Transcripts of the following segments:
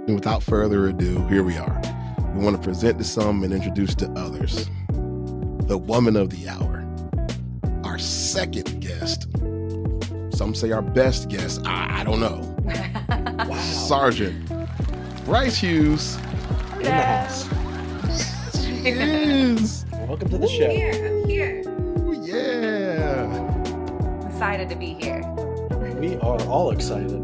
And without further ado, here we are. We want to present to some and introduce to others the woman of the hour, our second guest. Some say our best guest. I don't know. Wow. Sergeant Bryce Hughes. In the house. She is. Welcome to the show. I'm here. Ooh, yeah. Excited to be here. We are all excited.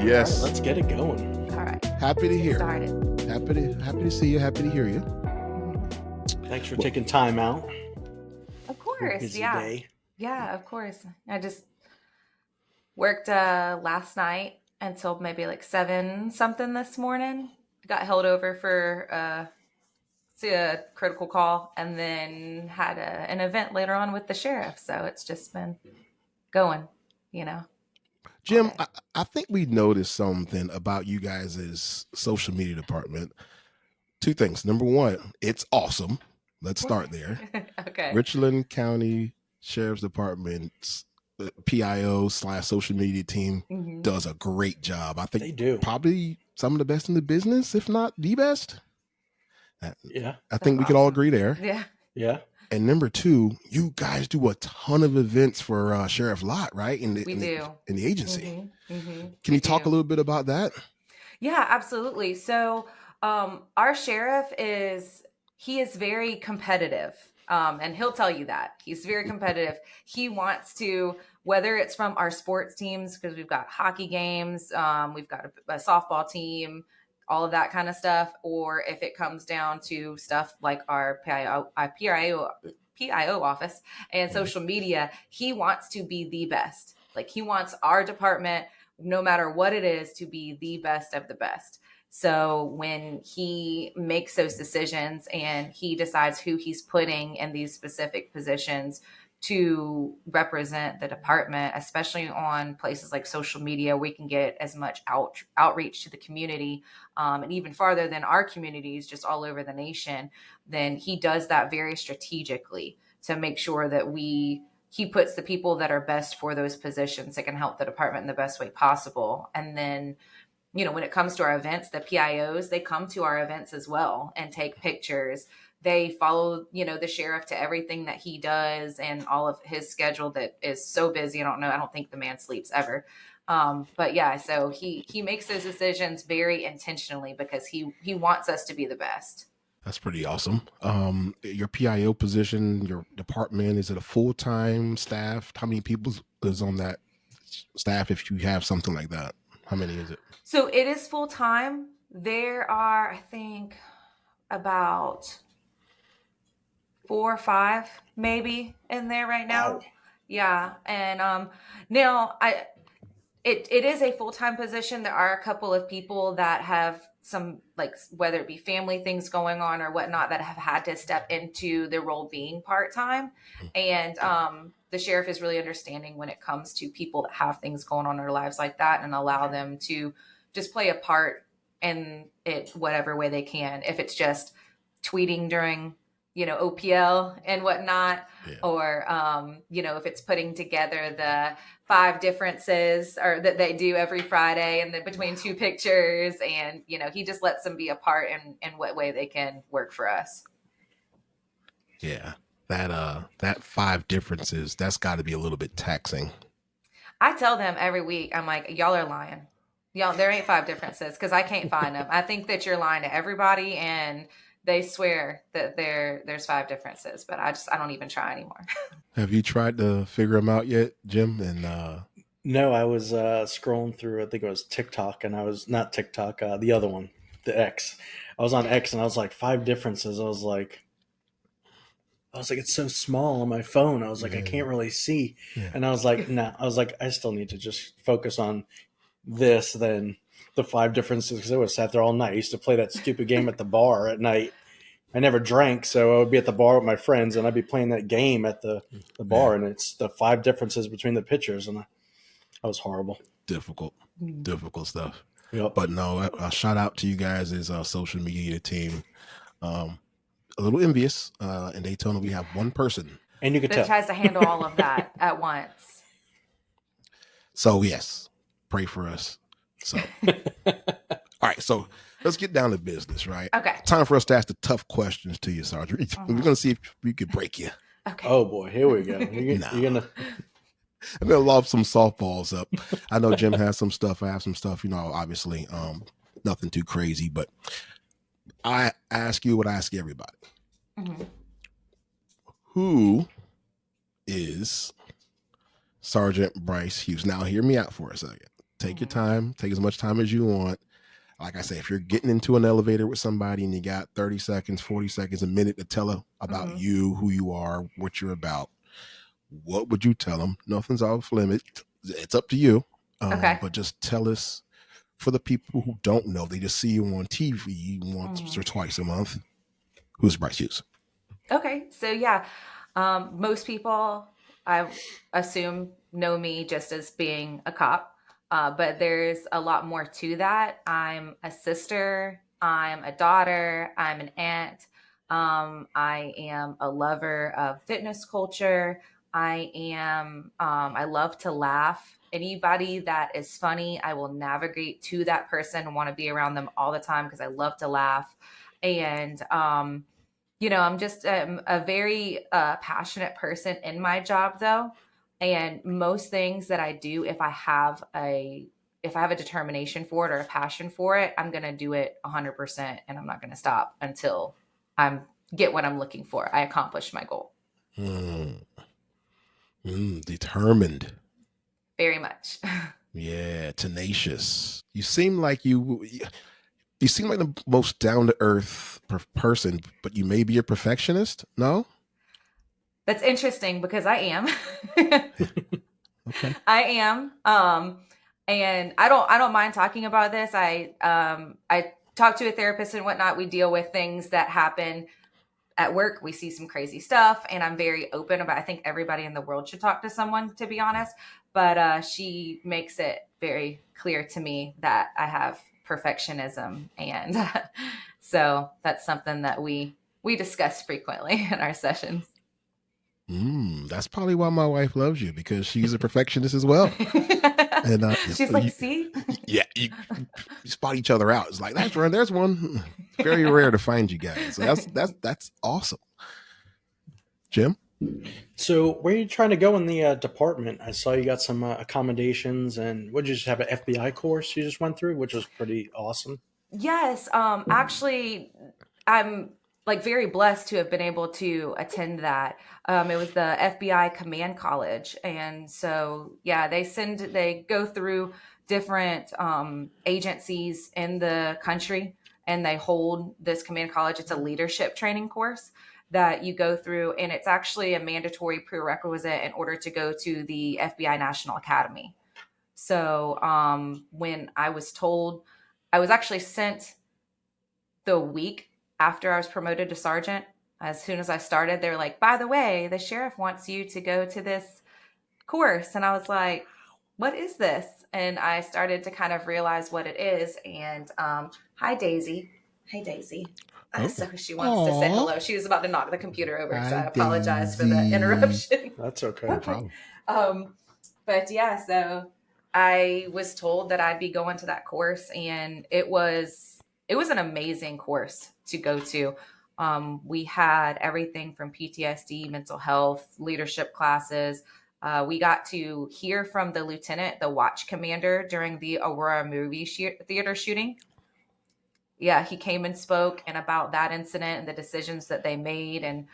Yes. All right, let's get it going. All right. Happy to hear. Started. Happy to see you. Happy to hear you. Thanks for taking time out. Of course. Busy Yeah. day. Yeah, of course. I just worked last night until maybe like 7 something this morning. Got held over for a critical call, and then had an event later on with the sheriff. So it's just been going, Jim, Okay. I think we noticed something about you guys' social media department. 2 things. Number 1, it's awesome. Let's start there. Okay. Richland County Sheriff's Department's PIO/social media team Mhm. does a great job. I think They do. probably some of the best in the business, if not the best. Yeah. I think we That's can all awesome. agree there. Yeah. Yeah. And number 2, you guys do a ton of events for Sheriff Lott, right? In the agency. Can you talk a little bit about that? Yeah, absolutely. So our sheriff is very competitive. And he'll tell you that. He's very competitive. He wants to, whether it's from our sports teams, because we've got hockey games, we've got a softball team, all of that kind of stuff, or if it comes down to stuff like our PIO office and social media, he wants to be the best. Like, he wants our department, no matter what it is, to be the best of the best. So when he makes those decisions and he decides who he's putting in these specific positions to represent the department, especially on places like social media, we can get as much outreach to the community, and even farther than our communities, just all over the nation, then he does that very strategically to make sure that he puts the people that are best for those positions that can help the department in the best way possible. And then, when it comes to our events, the PIOs, they come to our events as well and take pictures. They follow, the sheriff to everything that he does and all of his schedule that is so busy. I don't think the man sleeps ever. But yeah, so he makes those decisions very intentionally because he wants us to be the best. That's pretty awesome. Your PIO position, your department, is it a full-time staff? How many people is on that staff if you have something like that? How many is it? So it is full-time. There are, I think, about 4 or 5 maybe in there right now. Wow. Yeah. And now it is a full-time position. There are a couple of people that have some, like, whether it be family things going on or whatnot, that have had to step into their role being part-time. And the sheriff is really understanding when it comes to people that have things going on in their lives like that, and allow them to just play a part in it whatever way they can. If it's just tweeting during OPL and whatnot, yeah. Or if it's putting together the 5 differences or that they do every Friday and then between 2 pictures, and he just lets them be a part in what way they can work for us. Yeah, that 5 differences, that's got to be a little bit taxing. I tell them every week, I'm like, y'all are lying. Y'all, there ain't 5 differences because I can't find them. I think that you're lying to everybody, and they swear that there's 5 differences, but I don't even try anymore. Have you tried to figure them out yet, Jim? And No, I was scrolling through, I think it was TikTok, and I was not TikTok, the other one, the X. I was on X, and I was like, 5 differences. I was like, it's so small on my phone. I was like, I can't really see. Yeah. And I was like, nah, I still need to just focus on this than the 5 differences, because I would have sat there all night. I used to play that stupid game at the bar at night. I never drank, so I would be at the bar with my friends, and I'd be playing that game at the bar, and it's the 5 differences between the pitchers, and I was horrible. Difficult stuff. Yep. But no, a shout out to you guys as a social media team. A little envious. In Daytona, we have one person, and you could tell tries to handle all of that at once. So yes, pray for us. So, all right. So let's get down to business, right? Okay. Time for us to ask the tough questions to you, Sergeant. We're going to see if we could break you. Okay. Oh boy, here we go. You're gonna. I'm going to lob some softballs up. I know Jim has some stuff. I have some stuff, obviously, nothing too crazy, but I ask you what I ask everybody. Mm-hmm. Who is Sgt Bryce Hughes? Now, hear me out for a second. Take your time. Take as much time as you want. Like I say, if you're getting into an elevator with somebody and you got 30 seconds, 40 seconds, a minute to tell them about you, who you are, what you're about, what would you tell them? Nothing's off limit. It's up to you. Okay. But just tell us, for the people who don't know, they just see you on TV once or twice a month. Who's Bryce Hughes? Okay. So yeah, most people, I assume, know me just as being a cop. But there's a lot more to that. I'm a sister. I'm a daughter. I'm an aunt. I am a lover of fitness culture. I love to laugh. Anybody that is funny, I will navigate to that person and want to be around them all the time because I love to laugh. And, I'm just a very passionate person in my job, though. And most things that I do, if I have a determination for it or a passion for it, I'm going to do it 100%, and I'm not going to stop until I get what I'm looking for. I accomplish my goal. Determined. Very much. Yeah, tenacious. You seem like you seem like the most down to earth person, but you may be a perfectionist. No? That's interesting because I am. Okay. I am. And I don't mind talking about this. I talk to a therapist and whatnot. We deal with things that happen at work. We see some crazy stuff, and I'm very open about. I think everybody in the world should talk to someone, to be honest. But she makes it very clear to me that I have perfectionism, and so that's something that we discuss frequently in our sessions. That's probably why my wife loves you, because she's a perfectionist as well. And she's like, see? Yeah, you spot each other out. It's like, that's right, there's one. Very rare to find you guys. So that's awesome. Jim? So where are you trying to go in the department? I saw you got some accommodations, and would you just have an FBI course you just went through, which was pretty awesome? Yes. Actually, I'm very blessed to have been able to attend that. It was the FBI Command College. And so, yeah, they go through different agencies in the country, and they hold this command college. It's a leadership training course that you go through, and it's actually a mandatory prerequisite in order to go to the FBI National Academy. So when I was told, I was actually sent the week after I was promoted to sergeant. As soon as I started, they were like, by the way, the sheriff wants you to go to this course. And I was like, what is this? And I started to kind of realize what it is. And hi, Daisy. Hey, Daisy. So she wants to say hello. She was about to knock the computer over, so I apologize for the interruption. That's okay. No problem. But yeah, so I was told that I'd be going to that course, and it was an amazing course to go to. We had everything from PTSD, mental health, leadership classes. We got to hear from the lieutenant, the watch commander, during the Aurora movie theater shooting. Yeah, he came and spoke and about that incident and the decisions that they made. And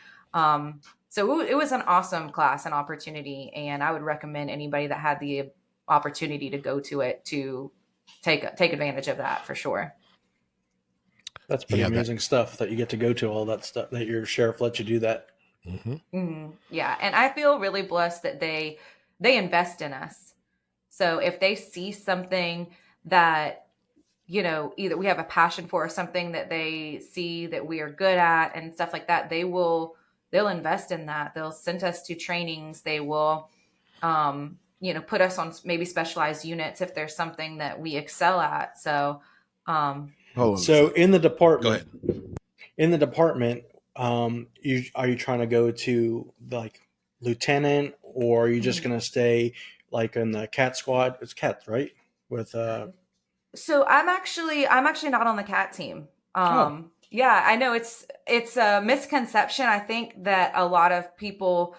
so it was an awesome class and opportunity. And I would recommend anybody that had the opportunity to go to it to take advantage of that for sure. That's pretty amazing stuff that you get to go to all that stuff, that your sheriff lets you do that. Yeah. And I feel really blessed that they invest in us. So if they see something that, either we have a passion for, or something that they see that we are good at and stuff like that, they'll invest in that. They'll send us to trainings. They will, put us on maybe specialized units if there's something that we excel at. So, in the department, go ahead. In the department, are you trying to go to like lieutenant, or are you just going to stay like in the cat squad. It's cats, right? With So I'm actually not on the cat team. Oh. Yeah, I know it's a misconception. I think that a lot of people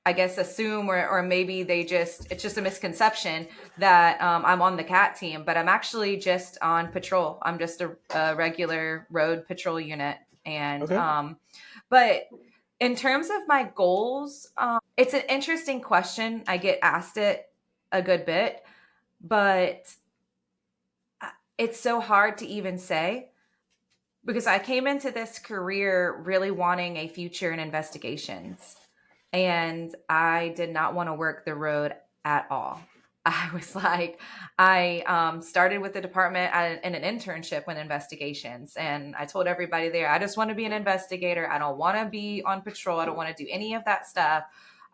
I guess assume or maybe it's just a misconception that I'm on the cat team, but I'm actually just on patrol. I'm just a regular road patrol unit. And Okay. but in terms of my goals, it's an interesting question. I get asked it a good bit, but it's so hard to even say because I came into this career really wanting a future in investigations. And I did not want to work the road at all. I was like, I started with the department in an internship with investigations. And I told everybody there, I just want to be an investigator. I don't want to be on patrol. I don't want to do any of that stuff.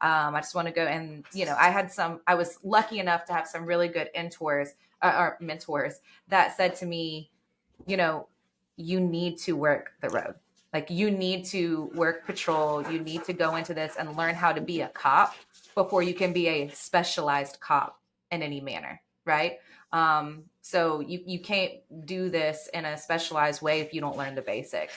I just want to go. And, I was lucky enough to have some really good mentors that said to me, you know, you need to work the road. Like you need to work patrol. You need to go into this and learn how to be a cop before you can be a specialized cop in any manner. Right. So you can't do this in a specialized way if you don't learn the basics.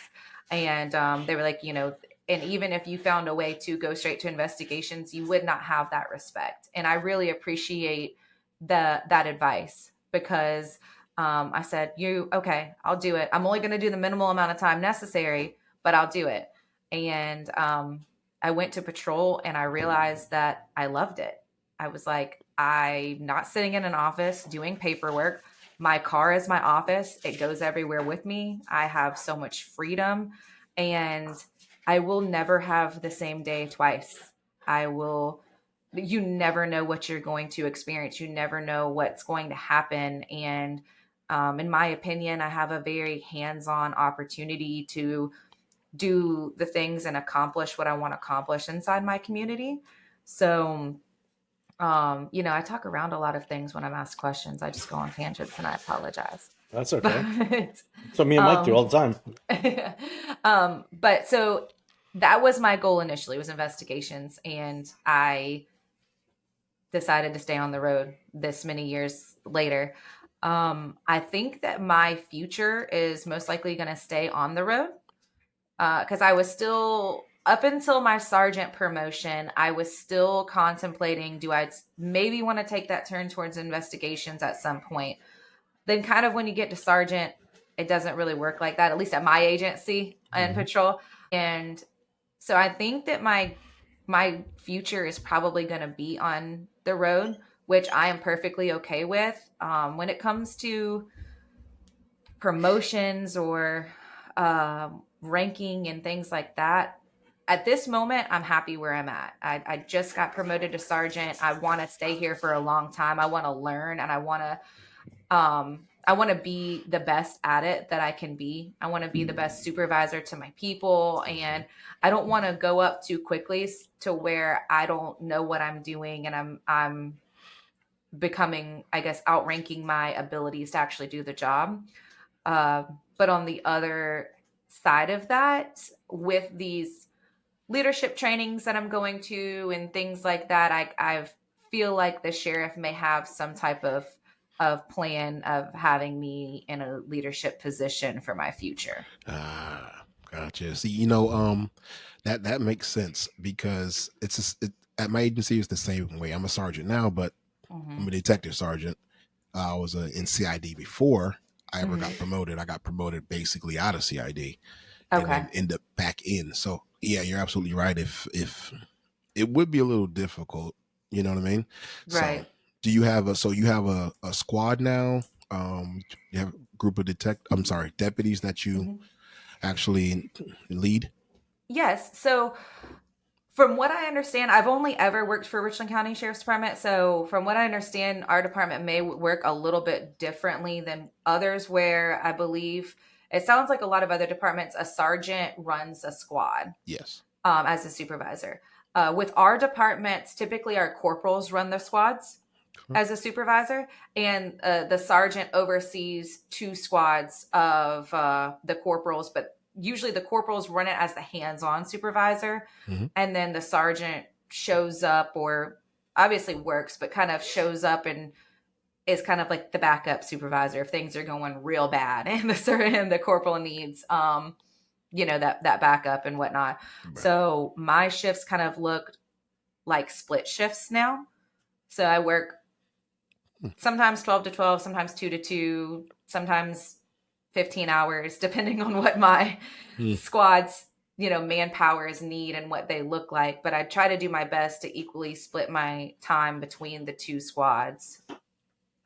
And they were like, and even if you found a way to go straight to investigations, you would not have that respect. And I really appreciate that advice because I said, okay, I'll do it. I'm only going to do the minimal amount of time necessary, but I'll do it. And I went to patrol and I realized that I loved it. I was like, I'm not sitting in an office doing paperwork. My car is my office. It goes everywhere with me. I have so much freedom and I will never have the same day twice. You never know what you're going to experience. You never know what's going to happen. And in my opinion, I have a very hands-on opportunity to do the things and accomplish what I want to accomplish inside my community. So, I talk around a lot of things when I'm asked questions. I just go on tangents and I apologize. That's okay. But, So me and Mike do all the time. but so that was my goal initially was investigations. And I decided to stay on the road this many years later. I think that my future is most likely going to stay on the road because I was still, up until my sergeant promotion, I was still contemplating, do I maybe want to take that turn towards investigations at some point? Then kind of when you get to sergeant, it doesn't really work like that, at least at my agency and patrol. And so I think that my future is probably going to be on the road, which I am perfectly okay with. When it comes to promotions or ranking and things like that, at this moment, I'm happy where I'm at. I just got promoted to sergeant. I want to stay here for a long time. I want to learn and I want to be the best at it that I can be. I want to be the best supervisor to my people. And I don't want to go up too quickly to where I don't know what I'm doing. And I'm becoming, I guess, outranking my abilities to actually do the job. But on the other side of that, with these leadership trainings that I'm going to and things like that, I feel like the sheriff may have some type of plan of having me in a leadership position for my future. Gotcha. See, that makes sense because at my agency it's the same way. I'm a sergeant now, but I'm a detective sergeant. I was in CID before I ever got promoted. I got promoted basically out of CID and then end up back in. So yeah, you're absolutely right. If it would be a little difficult, you know what I mean? Right. So do you have a squad now? You have a group of deputies that you actually lead? Yes. So from what I understand, I've only ever worked for Richland County Sheriff's Department. So from what I understand, our department may work a little bit differently than others where I believe it sounds like a lot of other departments, a sergeant runs a squad. Yes. As a supervisor. With our departments, typically our corporals run the squads as a supervisor, and the sergeant oversees two squads of the corporals, but usually the corporals run it as the hands-on supervisor, and then the sergeant shows up or obviously works, but kind of shows up and is kind of like the backup supervisor if things are going real bad and the corporal needs, that backup and whatnot. Right. So my shifts kind of look like split shifts now. So I work sometimes 12 to 12, sometimes 2 to 2, sometimes 15 hours, depending on what my squad's, manpowers need and what they look like. But I try to do my best to equally split my time between the two squads.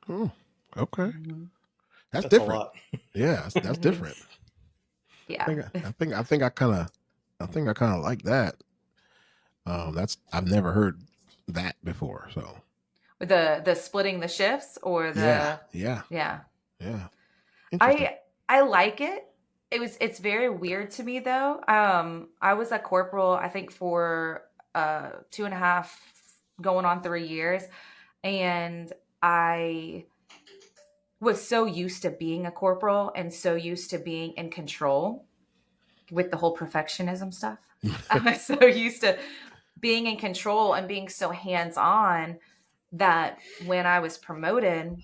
Oh, okay. That's a different. lot. Yeah, that's different. Yeah. I think I kind of like that. I've never heard that before. So With the splitting the shifts or the yeah. Interesting. I like it. It's very weird to me though. I was a corporal, I think for 2.5 going on 3 years, and I was so used to being a corporal and so used to being in control with the whole perfectionism stuff. I was so used to being in control and being so hands-on that when I was promoted,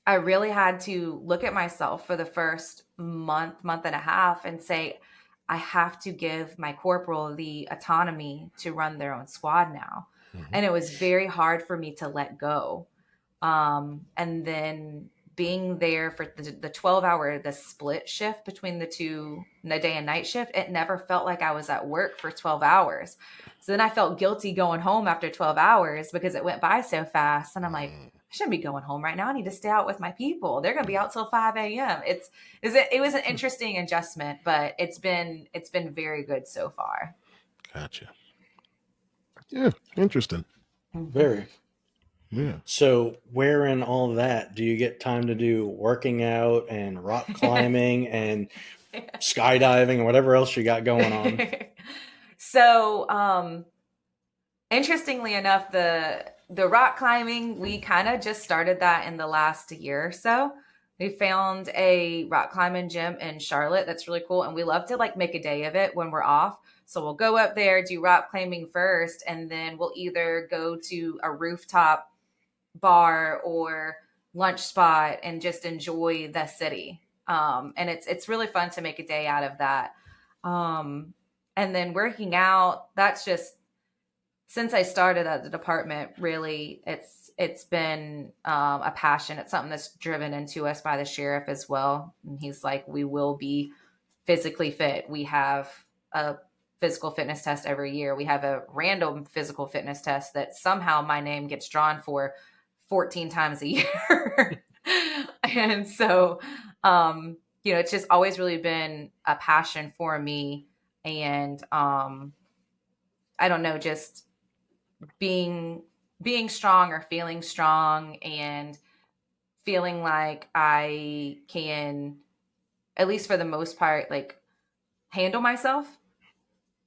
I really had to look at myself for the first month and a half and say, I have to give my corporal the autonomy to run their own squad now. And it was very hard for me to let go. And then being there for the 12-hour, the split shift between the two, the day and night shift, it never felt like I was at work for 12 hours. So then I felt guilty going home after 12 hours because it went by so fast. And I'm like, I shouldn't be going home right now. I need to stay out with my people. They're going to be out till 5 a.m. It was an interesting adjustment, but it's been very good so far. Gotcha. Yeah, interesting. Very. Yeah. So where in all that do you get time to do working out and rock climbing and skydiving and whatever else you got going on? So, interestingly enough, the rock climbing, we kind of just started that in the last year or so. We found a rock climbing gym in Charlotte that's really cool, and we love to like make a day of it when we're off. So we'll go up there, do rock climbing first, and then we'll either go to a rooftop bar or lunch spot and just enjoy the city. And it's really fun to make a day out of that. And then working out, that's just, since I started at the department, really, it's been a passion. It's something that's driven into us by the sheriff as well. And he's like, we will be physically fit. We have a physical fitness test every year. We have a random physical fitness test that somehow my name gets drawn for 14 times a year. And so, it's just always really been a passion for me. And I don't know, just being strong or feeling strong and feeling like I can, at least for the most part, like handle myself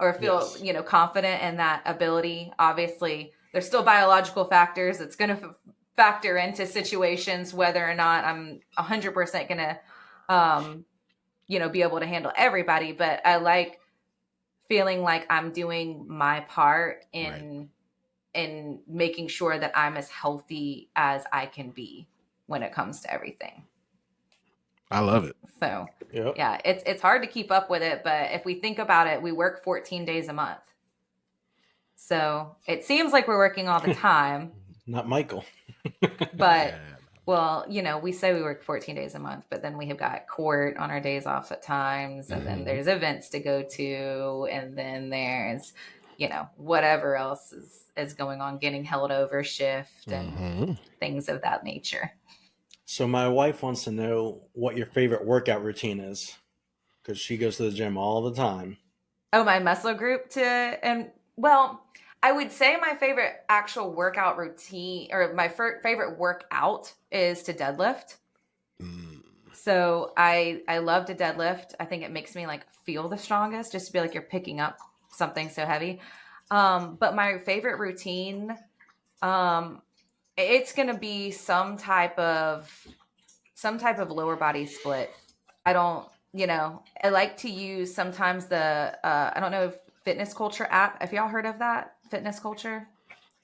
or feel, Yes. confident in that ability. Obviously, there's still biological factors that's going to factor into situations, whether or not I'm 100% going to, be able to handle everybody. But I like feeling like I'm doing my part in making sure that I'm as healthy as I can be when it comes to everything. I love it. So, Yep. yeah, it's hard to keep up with it. But if we think about it, we work 14 days a month. So it seems like we're working all the time. Not Michael. But, well, we say we work 14 days a month, but then we have got court on our days off at times. And then there's events to go to. And then there's, whatever else is going on, getting held over shift and things of that nature. So my wife wants to know what your favorite workout routine is because she goes to the gym all the time. Oh, my muscle group I would say my favorite actual workout routine or my favorite workout is to deadlift. So I love to deadlift. I think it makes me like feel the strongest just to be like you're picking up something so heavy. But my favorite routine, it's going to be some type of lower body split. I don't, I like to use sometimes I don't know if Fitness Culture app. Have y'all heard of that? Fitness Culture?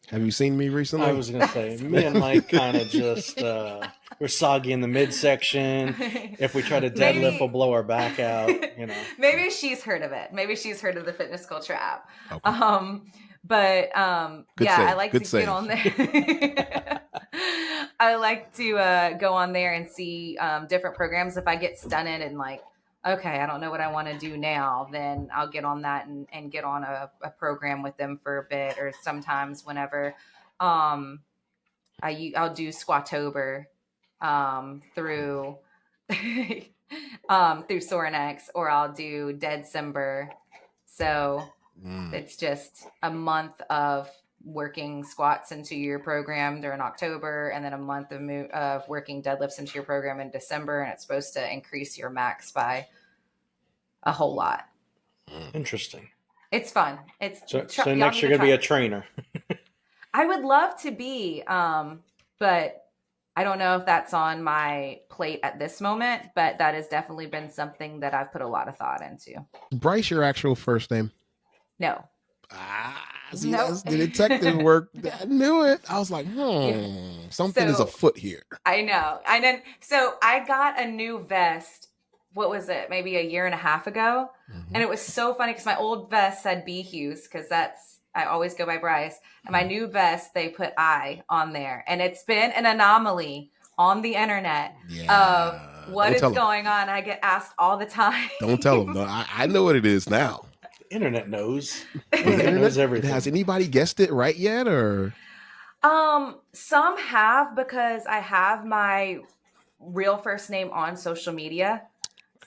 Have you seen me recently? I was gonna say, me and Mike kind of just we're soggy in the midsection. If we try to deadlift, we'll blow our back out. You know. Maybe she's heard of it. Maybe she's heard of the fitness culture app. Okay. Yeah, save. I like Good to save. get on there. I like to go on there and see different programs. If I get stunned and like, okay, I don't know what I want to do now, then I'll get on that and get on a program with them for a bit. Or sometimes whenever I'll do Squatober through through Sorinex, or I'll do Deadcember. So it's just a month of working squats into your program during October, and then a month of working deadlifts into your program in December, and it's supposed to increase your max by a whole lot. Interesting. It's fun. So next you're gonna be a trainer. I would love to be, but I don't know if that's on my plate at this moment, but that has definitely been something that I've put a lot of thought into. Bryce, your actual first name? No. See, Nope. that's the detective work. I knew it. I was like, something is afoot here. I know. So I got a new vest. What was it? Maybe a year and a half ago. Mm-hmm. And it was so funny because my old vest said B Hughes, because I always go by Bryce. And my new vest, they put I on there. And it's been an anomaly on the internet of what is going on. I get asked all the time. Don't tell them. No, I know what it is now. The internet knows. The internet knows everything. Has anybody guessed it right yet, or? Some have, because I have my real first name on social media.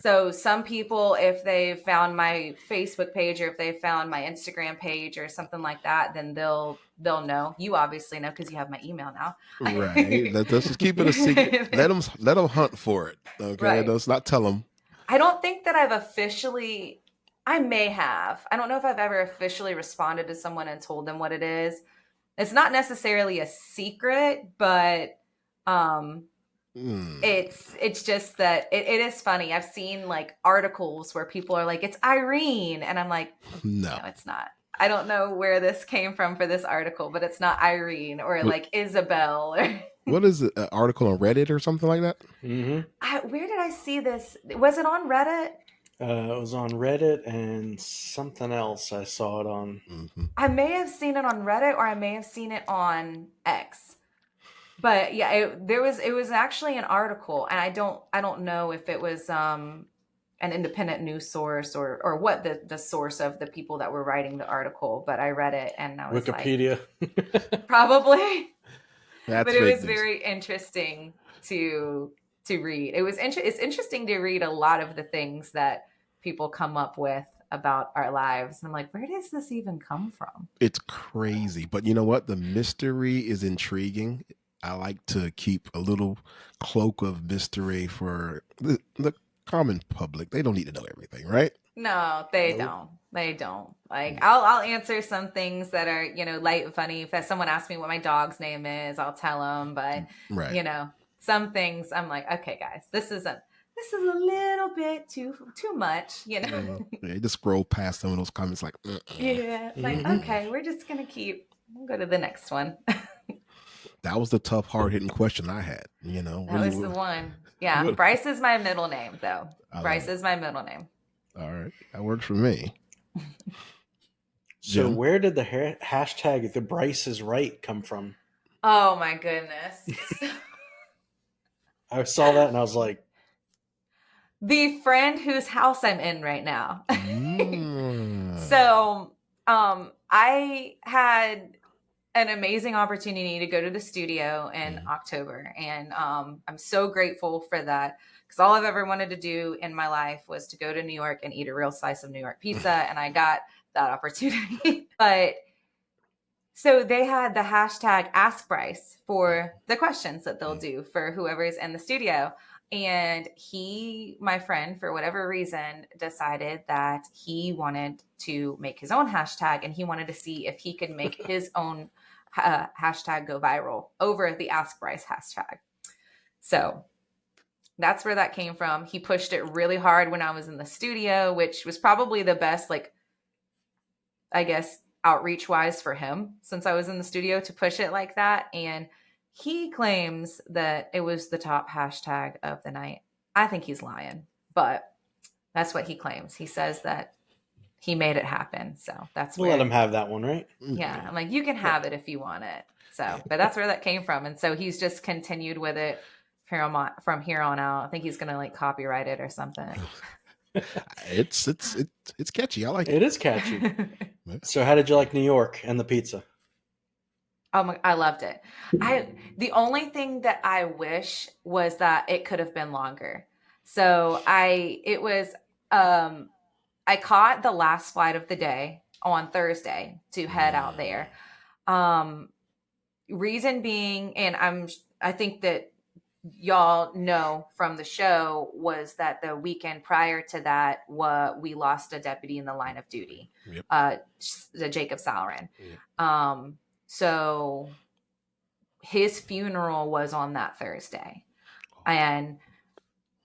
So some people, if they found my Facebook page, or if they found my Instagram page or something like that, then they'll know. You obviously know because you have my email now. Right. Let's just keep it a secret. Let them hunt for it. Okay. Right. Let's not tell them. I don't think that I've officially. I may have. I don't know if I've ever officially responded to someone and told them what it is. It's not necessarily a secret, but it's just that it is funny. I've seen like articles where people are like, it's Irene. And I'm like, no, it's not. I don't know where this came from for this article, but it's not Irene or like Isabel. What is it? An article on Reddit or something like that? Mm-hmm. Where did I see this? Was it on Reddit? It was on Reddit and something else I saw it on. Mm-hmm. I may have seen it on Reddit, or I may have seen it on X. But yeah, it was actually an article, and I don't know if it was an independent news source or what the source of the people that were writing the article, but I read it and I was Wikipedia. Like, probably. But it was very interesting to read. It's interesting to read a lot of the things that people come up with about our lives. And I'm like, where does this even come from? It's crazy. But you know what? The mystery is intriguing. I like to keep a little cloak of mystery for the common public. They don't need to know everything, right? No, they don't. They don't. Like, I'll answer some things that are, light and funny. If someone asks me what my dog's name is, I'll tell them. But, some things I'm like, okay, guys, this is a little bit too much, Yeah, just scroll past some of those comments like, yeah, like, okay, we're just going to we'll go to the next one. That was the tough, hard-hitting question I had, That was the one. Yeah, Bryce is my middle name, though. Bryce is my middle name. All right, that works for me. So where did the hashtag "the Bryce is right" come from? Oh my goodness! I saw that and I was like, the friend whose house I'm in right now. So, I had an amazing opportunity to go to the studio in October, and I'm so grateful for that, because all I've ever wanted to do in my life was to go to New York and eat a real slice of New York pizza, and I got that opportunity. But so they had the hashtag AskBryce for the questions that they'll do for whoever's in the studio. And my friend, for whatever reason, decided that he wanted to make his own hashtag, and he wanted to see if he could make his own hashtag go viral over the AskBryce hashtag. So that's where that came from. He pushed it really hard when I was in the studio, which was probably the best, like, I guess, outreach wise for him since I was in the studio to push it like that. And he claims that it was the top hashtag of the night. I think he's lying, but that's what he claims. He says that he made it happen. So that's We'll where, let him have that one, right? yeah. I'm like, you can have it if you want it. So, but that's where that came from. And so he's just continued with it from here on out. I think he's going to like copyright it or something. It's catchy. I like it. It is catchy. So how did you like New York and the pizza? Oh I loved it. The only thing that I wish was that it could have been longer. So I caught the last flight of the day on Thursday to head out there. Reason being, and I think that y'all know from the show, was that the weekend prior to that, we lost a deputy in the line of duty, the Jacob Salin. Yep. So his funeral was on that Thursday. And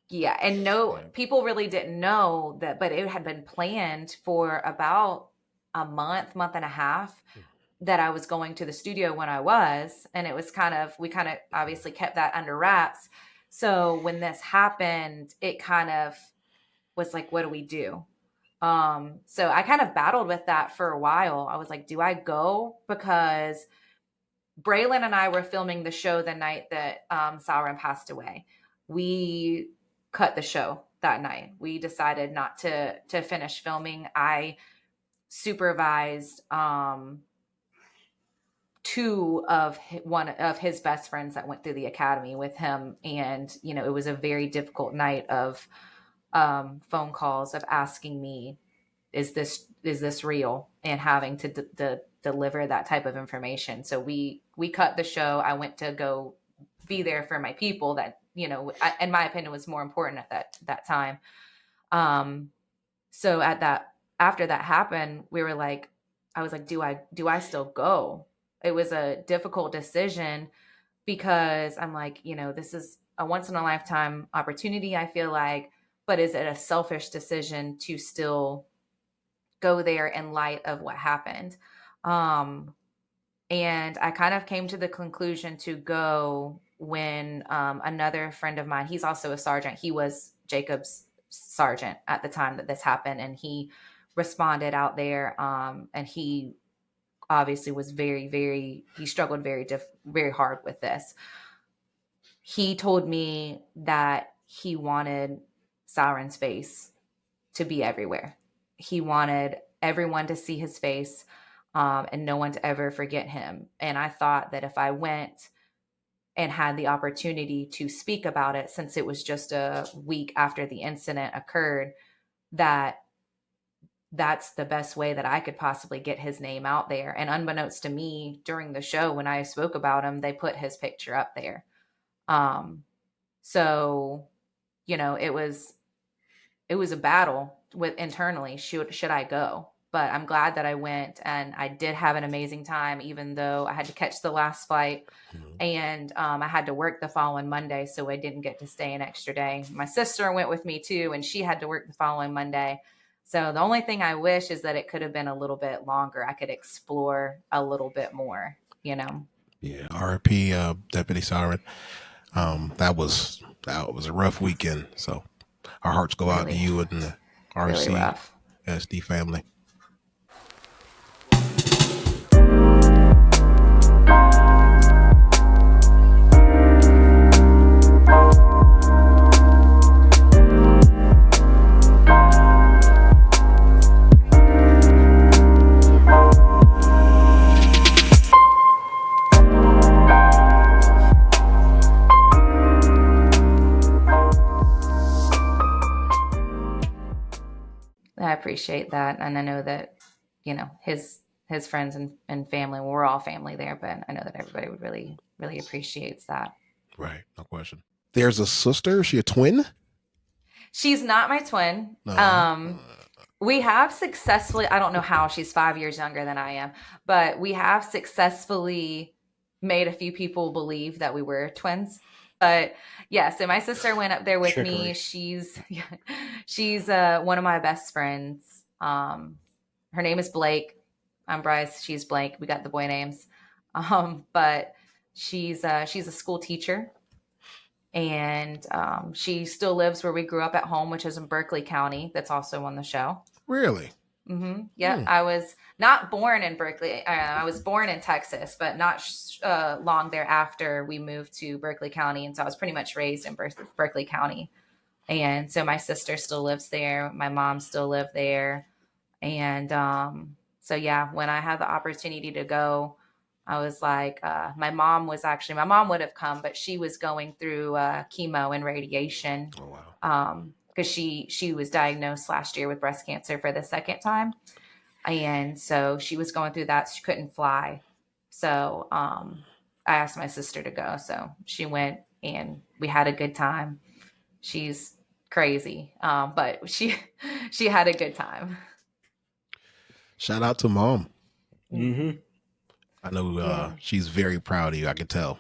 yeah, and people really didn't know that, but it had been planned for about a month and a half that I was going to the studio when I was, and it was we kind of obviously kept that under wraps. So when this happened, it kind of was like, what do we do? So I kind of battled with that for a while. I was like, do I go? Because Braylon and I were filming the show the night that Salin passed away. We cut the show that night. We decided not to finish filming. I supervised one of his best friends that went through the academy with him, and it was a very difficult night of phone calls of asking me, is this real, and having to deliver that type of information. So we cut the show. I went to go be there for my people that, in my opinion, was more important at that time. So after that happened, I was like, do I still go? It was a difficult decision because I'm like, this is a once in a lifetime opportunity, I feel like, but is it a selfish decision to still go there in light of what happened? And I kind of came to the conclusion to go when another friend of mine, he's also a sergeant. He was Jacob's sergeant at the time that this happened, and he responded out there. And he obviously was he struggled very hard with this. He told me that he wanted Salin's face to be everywhere. He wanted everyone to see his face, and no one to ever forget him. And I thought that if I went and had the opportunity to speak about it, since it was just a week after the incident occurred, that's the best way that I could possibly get his name out there. And unbeknownst to me, during the show, when I spoke about him, they put his picture up there. So, it was a battle internally. Should I go? But I'm glad that I went, and I did have an amazing time, even though I had to catch the last flight, and I had to work the following Monday, so I didn't get to stay an extra day. My sister went with me too, and she had to work the following Monday. So the only thing I wish is that it could have been a little bit longer. I could explore a little bit more, Yeah, R.I.P. Deputy Salin. That was a rough weekend. So our hearts go out to you and the RC SD family. I appreciate that. And I know that, his friends and family, we're all family there, but I know that everybody would really, really appreciates that. Right. No question. There's a sister. Is she a twin? She's not my twin. We have successfully, I don't know how, she's 5 years younger than I am, but we have successfully made a few people believe that we were twins. But yeah, so my sister went up there with me. She's one of my best friends. Her name is Blake. I'm Bryce. She's blank. We got the boy names. But she's a school teacher, and she still lives where we grew up at home, which is in Berkeley County. That's also on the show. Really? Yeah, I was not born in Berkeley. I was born in Texas, but not long thereafter we moved to Berkeley County, and so I was pretty much raised in Berkeley County. And so my sister still lives there. My mom still lived there. And so, yeah, when I had the opportunity to go, I was like, my mom would have come, but she was going through chemo and radiation. Oh, wow. Because she was diagnosed last year with breast cancer for the second time. And so she was going through that. She couldn't fly. So I asked my sister to go. So she went and we had a good time. She's crazy, but she had a good time. Shout out to Mom. Mm-hmm. I know she's very proud of you. I could tell.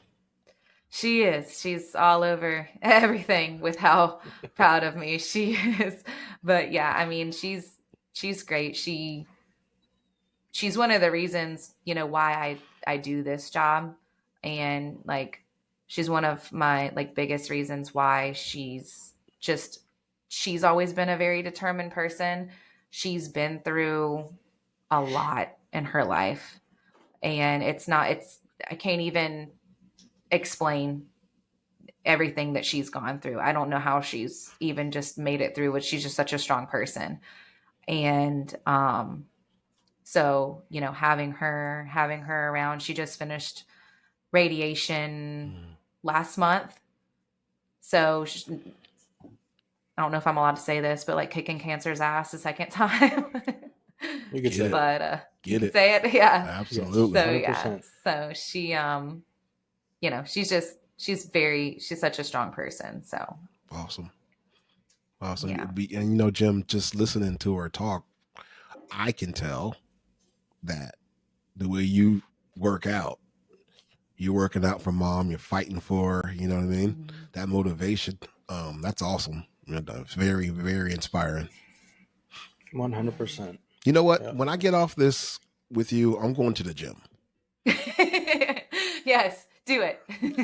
She is. She's all over everything with how proud of me she is. But yeah, I mean, she's great. She's one of the reasons, why I do this job. And like, she's one of my like biggest reasons why she's always been a very determined person. She's been through a lot in her life. And I can't even explain everything that she's gone through. I don't know how she's even just made it through, but she's just such a strong person. And so, having her around, she just finished radiation last month. So I don't know if I'm allowed to say this, but like kicking cancer's ass the second time. You could say it. But Get it. say it. Yeah. Absolutely. So 100%. yeah. So she, she's such a strong person. So Awesome. Awesome. Yeah. And Jim, just listening to her talk, I can tell that the way you work out, you're working out for Mom, you're fighting for her, you know what I mean? Mm-hmm. That motivation, that's awesome. It's very, very inspiring. 100%. You know what? Yeah. When I get off this with you, I'm going to the gym. Yes, do it.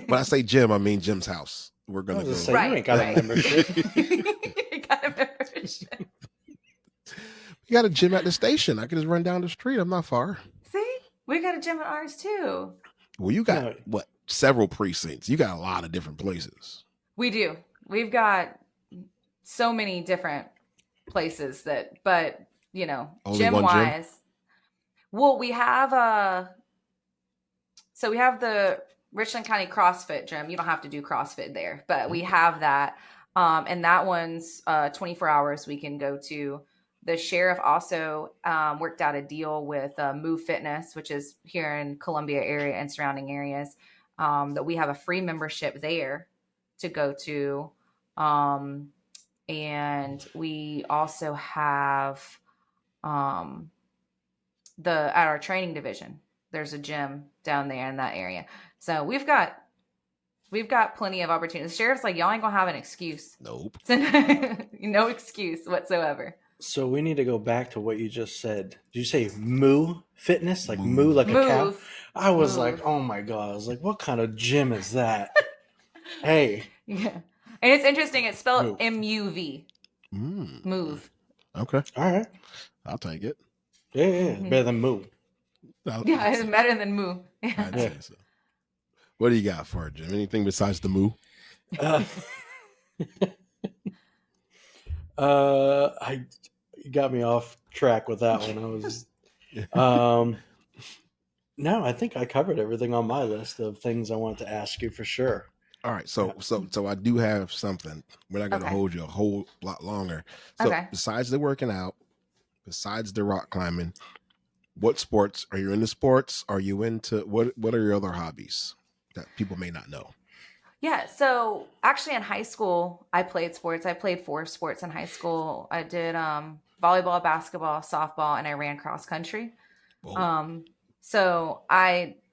When I say gym, I mean Jim's house. We're going to go. Say, you ain't got a membership. You got a membership. We got a gym at the station. I can just run down the street. I'm not far. See? We got a gym at ours too. Well, you got several precincts. You got a lot of different places. We do. We've got so many different places but Only gym one wise. Well, we have we have the Richland County CrossFit gym. You don't have to do CrossFit there, but we have that. And that one's 24 hours we can go to. The sheriff also worked out a deal with Move Fitness, which is here in Columbia area and surrounding areas, that we have a free membership there to go to. And we also have at our training division, there's a gym down there in that area. So we've got plenty of opportunities. The sheriff's like, y'all ain't gonna have an excuse. Nope. No excuse whatsoever. So we need to go back to what you just said. Did you say moo fitness? Like moo like a cow? I was like, oh my God. I was like, what kind of gym is that? Hey. Yeah. And it's interesting. It's spelled M-U-V. Move. Okay. All right. I'll take it. Yeah. Mm-hmm. Better than moo. Yeah, it's better than moo. I'd say so. What do you got for it, Jim? Anything besides the moo? You got me off track with that one. I was no, I think I covered everything on my list of things I wanted to ask you for sure. All right, so I do have something. We're not going to hold you a whole lot longer. So besides the working out, besides the rock climbing, what sports are you into? Sports? Are you into what are your other hobbies that people may not know? Yeah, so actually in high school, I played sports. I played 4 sports in high school. I did volleyball, basketball, softball, and I ran cross country. Whoa. So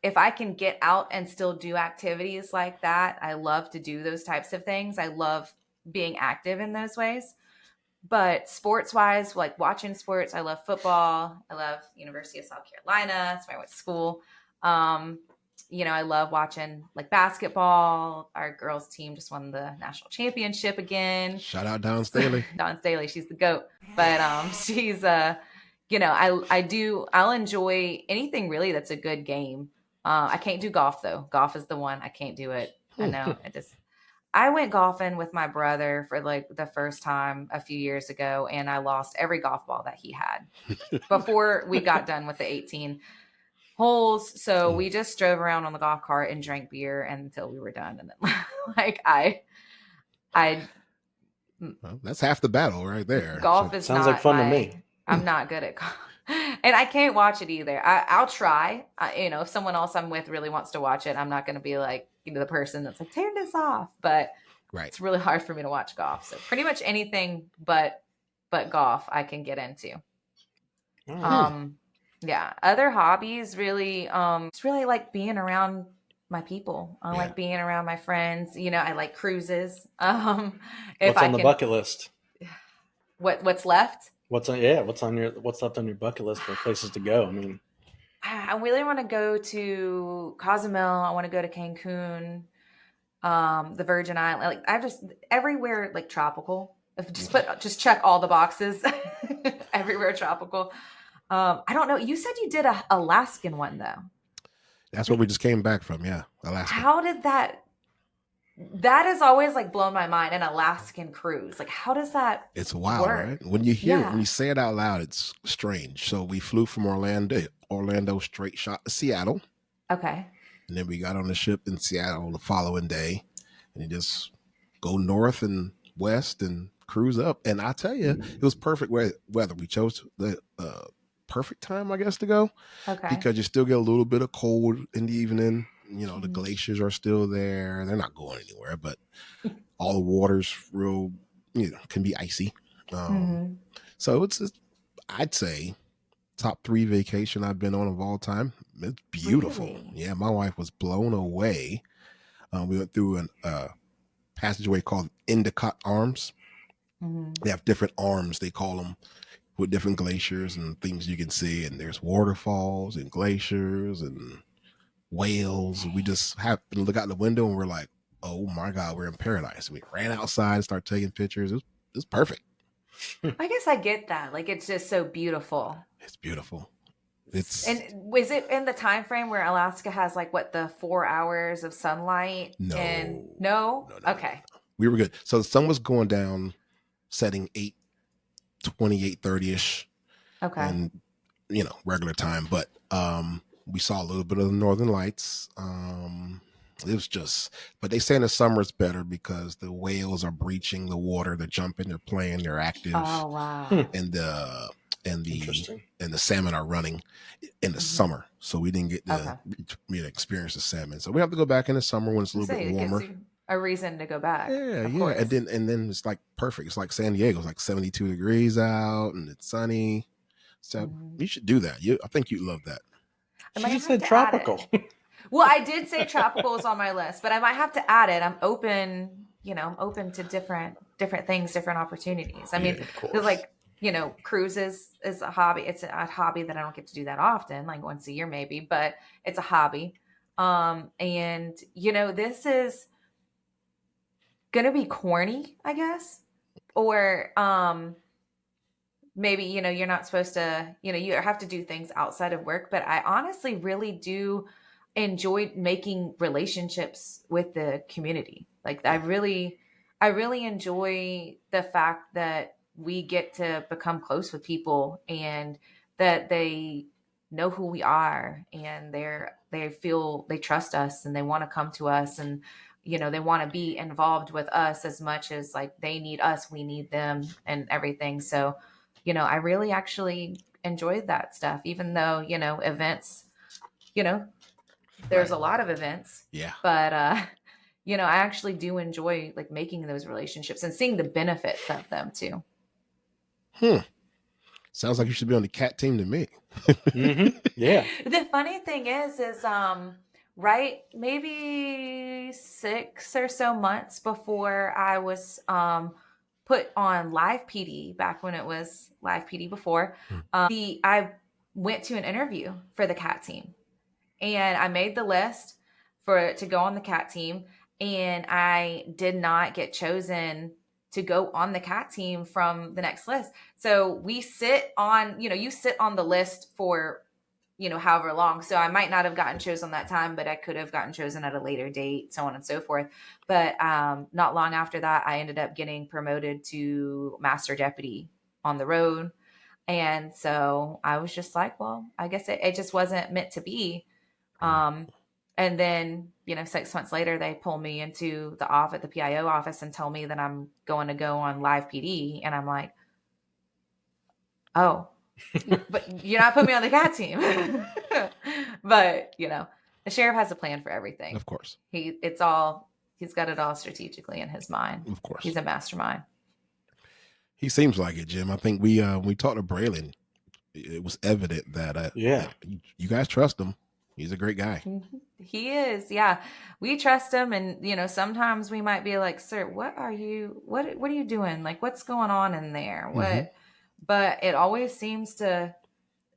if I can get out and still do activities like that, I love to do those types of things. I love being active in those ways. But sports wise, like watching sports, I love football. I love University of South Carolina. That's where I went to school. I love watching like basketball. Our girls team just won the national championship again. Shout out Dawn Staley. Dawn Staley, she's the GOAT. But she's I'll enjoy anything really that's a good game. I can't do golf though. Golf is the one. I can't do it. I know. I went golfing with my brother for like the first time a few years ago, and I lost every golf ball that he had before we got done with the 18 holes. So we just drove around on the golf cart and drank beer until we were done. And then well, that's half the battle right there. Golf is sounds not like fun to me. I'm not good at golf. And I can't watch it either. I'll try. If someone else I'm with really wants to watch it, I'm not going to be like, the person that's like, turn this off. But it's really hard for me to watch golf. So pretty much anything but golf I can get into. Yeah. Other hobbies really, it's really like being around my people. I like being around my friends. I like cruises. What's on the bucket list? What's left? What's left on your bucket list for places to go? I mean, I really want to go to Cozumel. I want to go to Cancun, the Virgin Islands. Like everywhere like tropical. Just check all the boxes. Everywhere tropical. I don't know. You said you did a Alaskan one though. That's what we just came back from. Yeah, Alaska. How did that? That has always like blown my mind. An Alaskan cruise. Like, how does that? It's wild, work? Right? When you hear when you say it out loud, it's strange. So we flew from Orlando straight shot to Seattle. Okay. And then we got on the ship in Seattle the following day, and you just go north and west and cruise up. And I tell you, it was perfect weather. We chose the perfect time, I guess, to go. Okay. Because you still get a little bit of cold in the evening. The glaciers are still there. They're not going anywhere, but all the water's real, can be icy. So I'd say top 3 vacation I've been on of all time. It's beautiful. Really? Yeah, my wife was blown away. We went through a passageway called Endicott Arms. They have different arms, they call them, with different glaciers and things you can see. And there's waterfalls and glaciers and whales. We just happened to look out the window and we're like, oh my God, we're in paradise. We ran outside and started taking pictures. It was perfect. I guess I get that. Like, it's just so beautiful. It's beautiful. And was it in the time frame where Alaska has like the 4 hours of sunlight? No. No? Okay. We were good. So the sun was going down, setting 8:20, 8:30ish. Okay. And regular time. But we saw a little bit of the Northern Lights. It was just, but they say in the summer it's better because the whales are breaching the water. They're jumping, they're playing, they're active. Oh wow! And the salmon are running in the summer, so we didn't get to experience the salmon. So we have to go back in the summer when it's a little bit warmer. Gives you a reason to go back. Yeah. And then it's like perfect. It's like San Diego. It's like 72 degrees out and it's sunny. So you should do that. I think you'd love that. You said tropical. Well, I did say tropical is on my list, but I might have to add it. I'm open, I'm open to different things, different opportunities. I mean, like, cruises is a hobby. It's a hobby that I don't get to do that often, like once a year maybe, but it's a hobby. And this is going to be corny, I guess, or, maybe, you're not supposed to, you have to do things outside of work, but I honestly really do enjoy making relationships with the community. Like I really enjoy the fact that we get to become close with people and that they know who we are and they feel they trust us and they want to come to us and, they want to be involved with us as much as like they need us, we need them and everything. So, I really actually enjoyed that stuff, even though, events, there's a lot of events. Yeah. But, I actually do enjoy like making those relationships and seeing the benefits of them too. Sounds like you should be on the cat team to me. Yeah. The funny thing is right, maybe 6 or so months before I was put on live PD back when it was live PD before. I went to an interview for the cat team, and I made the list to go on the cat team, and I did not get chosen to go on the cat team from the next list. So we sit on, you sit on the list for, however long. So I might not have gotten chosen that time, but I could have gotten chosen at a later date, so on and so forth. But not long after that, I ended up getting promoted to master deputy on the road. And so I was just like, well, I guess it just wasn't meant to be. And then, 6 months later, they pull me into the PIO office and tell me that I'm going to go on live PD. And I'm like, oh, but you're not putting me on the cat team. But, the sheriff has a plan for everything. Of course. He's got it all strategically in his mind. Of course. He's a mastermind. He seems like it, Jim. I think we talked to Braylon. It was evident that you guys trust him. He's a great guy. He is. Yeah. We trust him. And, sometimes we might be like, sir, what are you doing? Like, what's going on in there? What? But it always seems to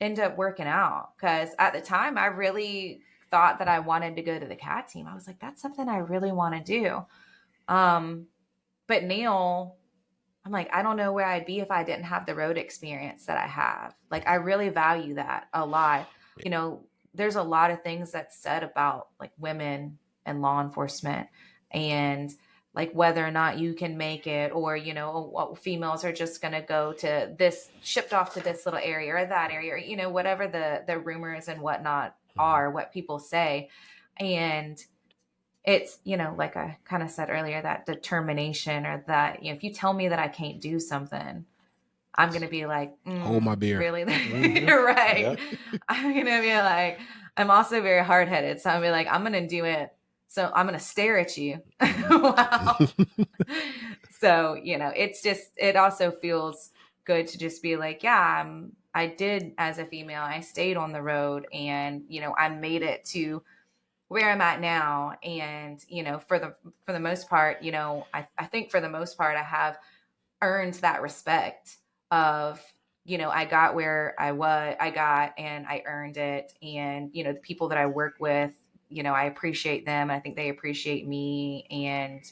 end up working out, because at the time I really thought that I wanted to go to the cat team. I was like, that's something I really want to do. But Neil, I'm like, I don't know where I'd be if I didn't have the road experience that I have. Like, I really value that a lot. There's a lot of things that's said about like women and law enforcement, and like whether or not you can make it, or, females are just going to go to this, shipped off to this little area or that area, or, whatever the rumors and whatnot are, what people say. And it's, like I kind of said earlier, that determination, or that, if you tell me that I can't do something, I'm going to be like, hold my beer. Really? You're right. Yep. I'm going to be like, I'm also very hard headed. So I'm going to be like, I'm going to do it. So I'm going to stare at you. Wow. So, it also feels good to just be like, yeah, I did, as a female, I stayed on the road, and, I made it to where I'm at now. And, for the most part, I think for the most part, I have earned that respect of, I got where I got, and I earned it. And, the people that I work with, I appreciate them. And I think they appreciate me. And,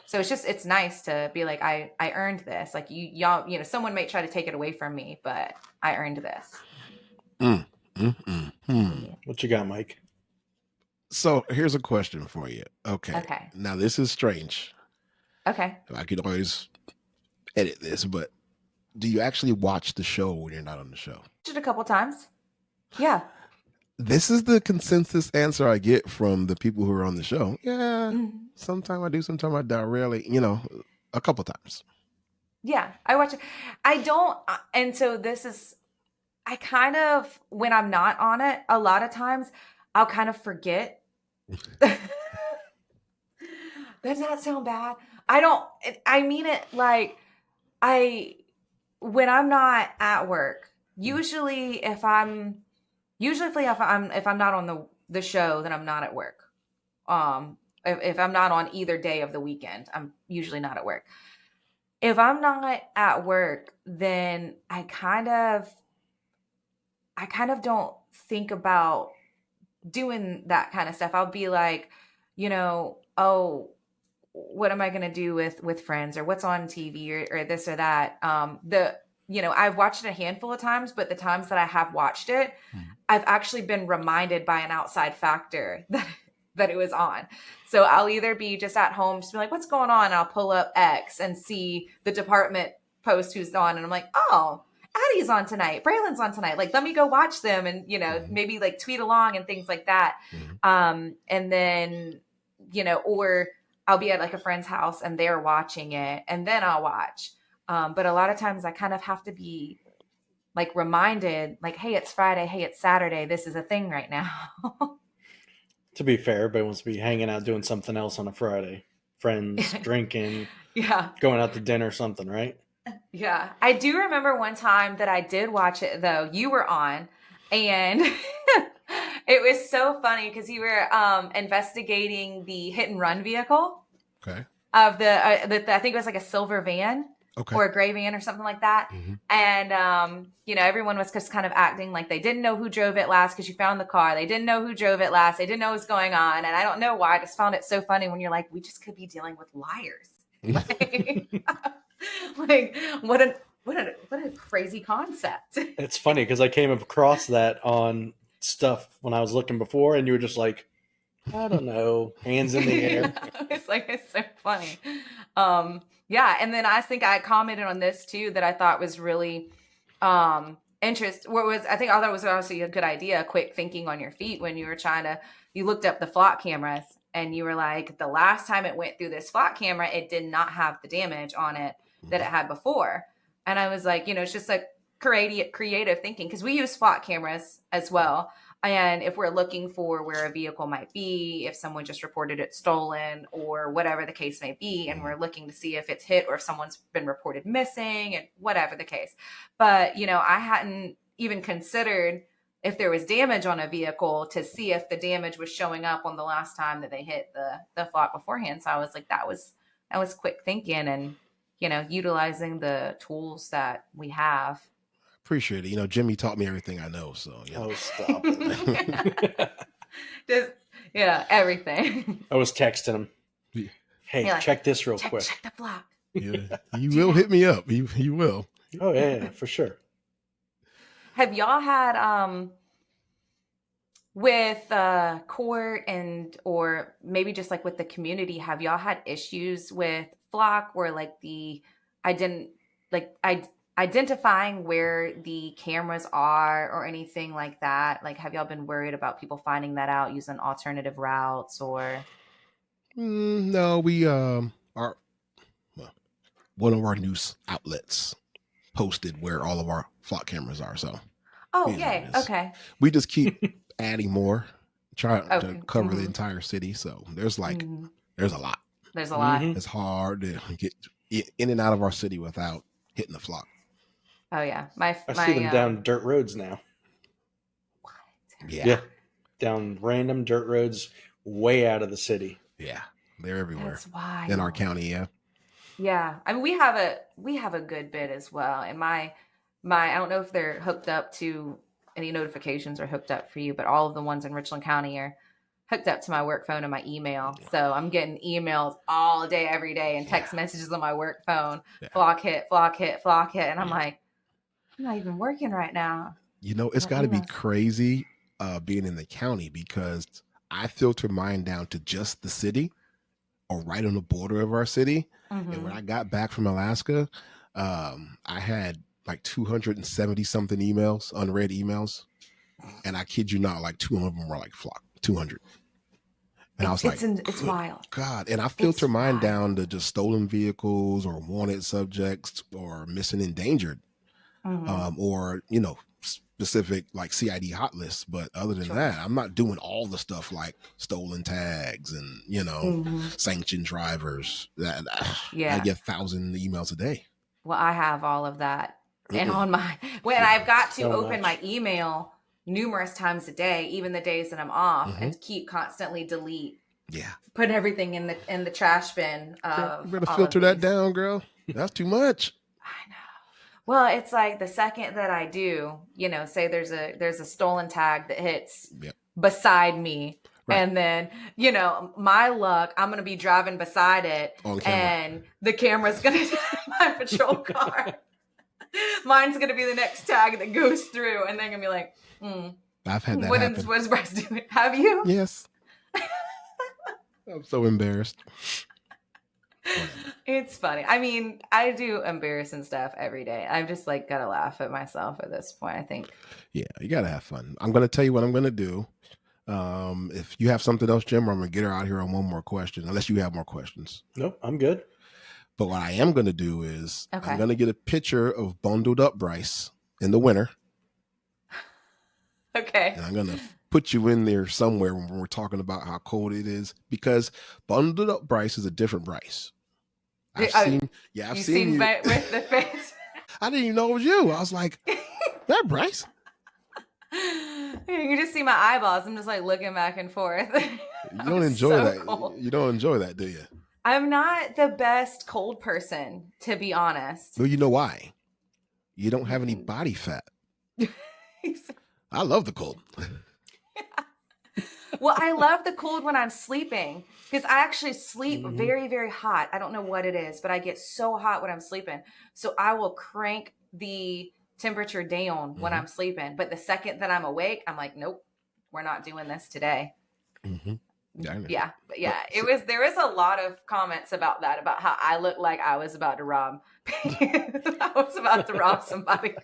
so it's nice to be like, I earned this. Like y'all, someone might try to take it away from me, but I earned this. What you got, Mike? So here's a question for you. Okay. Now this is strange. Okay. I could always edit this, but do you actually watch the show when you're not on the show? Watched it a couple times. Yeah. This is the consensus answer I get from the people who are on the show. Yeah. Sometimes I do, sometimes I don't. Rarely, a couple times. Yeah, I watch it. I don't. And so I kind of, when I'm not on it, a lot of times I'll kind of forget. Does that sound bad? I mean it like when I'm not at work, usually if I'm not on the show, then I'm not at work. If I'm not on either day of the weekend, I'm usually not at work. If I'm not at work, then I kind of don't think about doing that kind of stuff. I'll be like, oh, what am I going to do with friends, or what's on TV, or this or that. I've watched it a handful of times, but the times that I have watched it, I've actually been reminded by an outside factor that it was on. So I'll either be just at home, just be like, what's going on? And I'll pull up X and see the department post who's on. And I'm like, oh, Addie's on tonight. Braylon's on tonight. Like, let me go watch them, and, maybe like tweet along and things like that. And then, or I'll be at like a friend's house and they're watching it, and then I'll watch. But a lot of times I kind of have to be like reminded, like, hey, it's Friday. Hey, it's Saturday. This is a thing right now. To be fair, everybody wants to be hanging out doing something else on a Friday. Friends, drinking, going out to dinner, something, right? Yeah. I do remember one time that I did watch it, though. You were on, and it was so funny because you were investigating the hit and run vehicle. Okay. of I think it was like a silver van or a gray van or something like that. Mm-hmm. And, everyone was just kind of acting like they didn't know who drove it last because you found the car. They didn't know who drove it last. They didn't know what was going on. And I don't know why. I just found it so funny when you're like, we just could be dealing with liars. Like what a crazy concept. It's funny because I came across that on stuff when I was looking before, and you were just like, I don't know, hands in the air. It's so funny. Yeah, and then I think I commented on this too that I thought was really interesting. I thought it was obviously a good idea, quick thinking on your feet when you looked up the flock cameras and you were like, the last time it went through this flock camera, it did not have the damage on it that it had before. And I was like, it's just like creative thinking, because we use flock cameras as well. And if we're looking for where a vehicle might be, if someone just reported it stolen or whatever the case may be, and we're looking to see if it's hit or if someone's been reported missing and whatever the case. But, I hadn't even considered if there was damage on a vehicle to see if the damage was showing up on the last time that they hit the flock beforehand. So I was like, that was quick thinking and, utilizing the tools that we have. Appreciate it. Jimmy taught me everything I know. So, Oh, stop it. Just, everything. I was texting him. Hey, check this real quick. Check the block. Yeah, you will hit me up. You will. Oh, yeah, for sure. Have y'all had, with court or maybe just like with the community, have y'all had issues with flock or like identifying where the cameras are or anything like that? Like, have y'all been worried about people finding that out using alternative routes or? No, we one of our news outlets posted where all of our flock cameras are. So, yay. Okay. We just keep adding more, try to cover the entire city. So there's there's a lot. There's a lot. It's hard to get in and out of our city without hitting the flock. Oh yeah, I see them down dirt roads now. What? Yeah, down random dirt roads way out of the city. Yeah, they're everywhere. That's wild. In our county. Yeah, I mean we have a good bit as well. And my I don't know if they're hooked up to any notifications are hooked up for you, but all of the ones in Richland County are hooked up to my work phone and my email. Yeah. So I'm getting emails all day, every day, and text messages on my work phone. Yeah. Flock hit. And I'm like, I'm not even working right now. It's got to be crazy being in the county, because I filter mine down to just the city or right on the border of our city. Mm-hmm. And when I got back from Alaska, I had like 270 something emails, unread emails. And I kid you not, like 200 of them were like flock, 200. And I was like, it's wild. God. And I filter mine down to just stolen vehicles or wanted subjects or missing endangered, or, specific like CID hot lists. But other than that, I'm not doing all the stuff like stolen tags and, sanctioned drivers. I get 1,000 emails a day. Well, I have all of that. And on I've got to open my email numerous times a day, even the days that I'm off, and keep constantly delete. Yeah. Put everything in the trash bin. You better filter that down, girl. That's too much. I know. Well, it's like the second that I do, say there's a stolen tag that hits beside me. Right. And then, my luck, I'm going to be driving beside it and the camera's going to tag my patrol car. Mine's going to be the next tag that goes through, and they're going to be like, I've had that happen. What is Bryce doing? Have you? Yes. I'm so embarrassed. It's funny. I mean, I do embarrassing stuff every day. I've just got to laugh at myself at this point, I think. Yeah, you got to have fun. I'm going to tell you what I'm going to do. If you have something else, Jim, I'm going to get her out here on one more question, unless you have more questions. Nope, I'm good. But what I am going to do is I'm going to get a picture of bundled up Bryce in the winter. Okay. And I'm going to put you in there somewhere when we're talking about how cold it is, because bundled up Bryce is a different Bryce. I've seen you. With the face. I didn't even know it was you. I was like, that Bryce? You can just see my eyeballs. I'm just looking back and forth. You don't enjoy that. Cold. You don't enjoy that, do you? I'm not the best cold person, to be honest. Well, you know why? You don't have any body fat. I love the cold. Well, I love the cold when I'm sleeping because I actually sleep very, very hot. I don't know what it is, but I get so hot when I'm sleeping. So I will crank the temperature down when I'm sleeping. But the second that I'm awake, I'm like, nope, we're not doing this today. Yeah. There was a lot of comments about that, about how I looked like I was about to rob. I was about to rob somebody.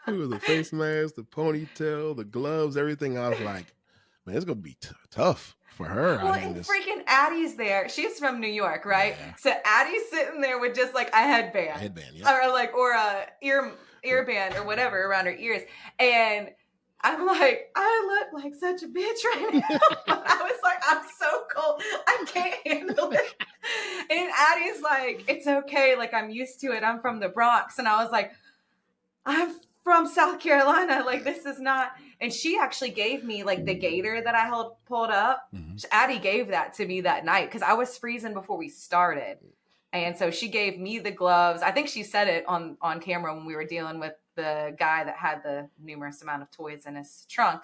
It was the face mask, the ponytail, the gloves, everything. I was like, man, it's gonna be tough for her. Well, and freaking Addie's there. She's from New York, right? Yeah. So Addie's sitting there with just like a headband, yeah, or a earband or whatever around her ears, and I'm like, I look like such a bitch right now. I was like, I'm so cold, I can't handle it. And Addie's like, it's okay, like I'm used to it. I'm from the Bronx, and I was like, I'm from South Carolina. Like, this is not. And she actually gave me like the gator that I pulled up. Addie gave that to me that night because I was freezing before we started. And so she gave me the gloves. I think she said it on camera when we were dealing with the guy that had the numerous amount of toys in his trunk.